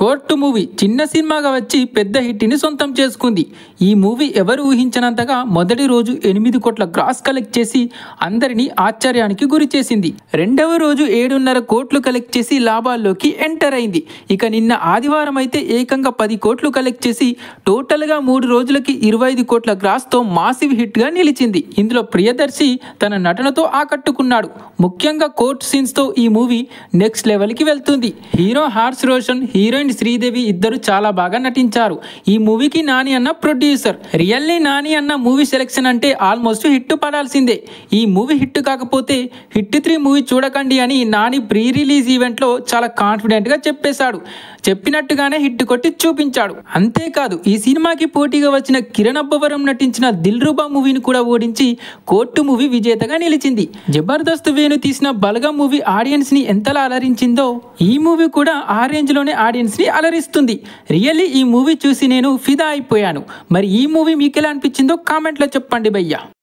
Court movie చిన్న సినిమాగా వచ్చి పెద్ద హిట్ని సొంతం చేసుకుంది. ఈ మూవీ ఎవరు ఊహించినంతగా మొదటి రోజు 8 కోట్ల గ్రాస్ కలెక్ట్ చేసి అందరినీ ఆశ్చర్యానికి గురి చేసింది. రెండవ రోజు 7.5 కోట్లు కలెక్ట్ చేసి లాభాల్లోకి ఎంటర్ అయింది. ఇక నిన్న ఆదివారం అయితే ఏకంగా 10 కోట్లు కలెక్ట్ చేసి టోటల్గా 3 రోజులకి 25 కోట్ల గ్రాస్తో మాసివ్ హిట్గా నిలిచింది. ఇందులో ప్రియదర్శి తన నటనతో ఆకట్టుకున్నాడు. ముఖ్యంగా కోర్ట్ సీన్స్తో ఈ మూవీ నెక్స్ట్ లెవెల్కి వెళ్తుంది. Hero horse Roshan, heroine Sridevi ఇద్దరు చాలా బాగా నటించారు. ఈ మూవీకి నాని అన్న ప్రొడ్యూసర్. రియల్లీ నాని అన్న మూవీ సెలెక్షన్ అంటే ఆల్మోస్ట్ హిట్ పడాల్సిందే. ఈ మూవీ హిట్ కాకపోతే హిట్ 3 మూవీ చూడకండి అని నాని ప్రీ రిలీజ్ ఈవెంట్లో చాలా కాన్ఫిడెంట్గా చెప్పేశాడు. చెప్పినట్టుగానే హిట్ కొట్టి చూపించాడు. అంతేకాదు ఈ సినిమాకి పోటీగా వచ్చిన కిరణ్ అబ్బవరం నటించిన దిల్రుబా మూవీని కూడా ఓడించి కోర్టు మూవీ విజేతగా నిలిచింది. జబర్దస్త్ వేణు తీసిన బలగం మూవీ ఆడియన్స్ ని ఎంతలా అలరించిందో ఈ మూవీ కూడా ఆ రేంజ్ లోనే ఆడియన్స్ ని అలరిస్తుంది. రియల్లీ ఈ మూవీ చూసి నేను ఫిదా అయిపోయాను. మరి ఈ మూవీ మీకు ఎలా అనిపించిందో కామెంట్లో చెప్పండి భయ్యా.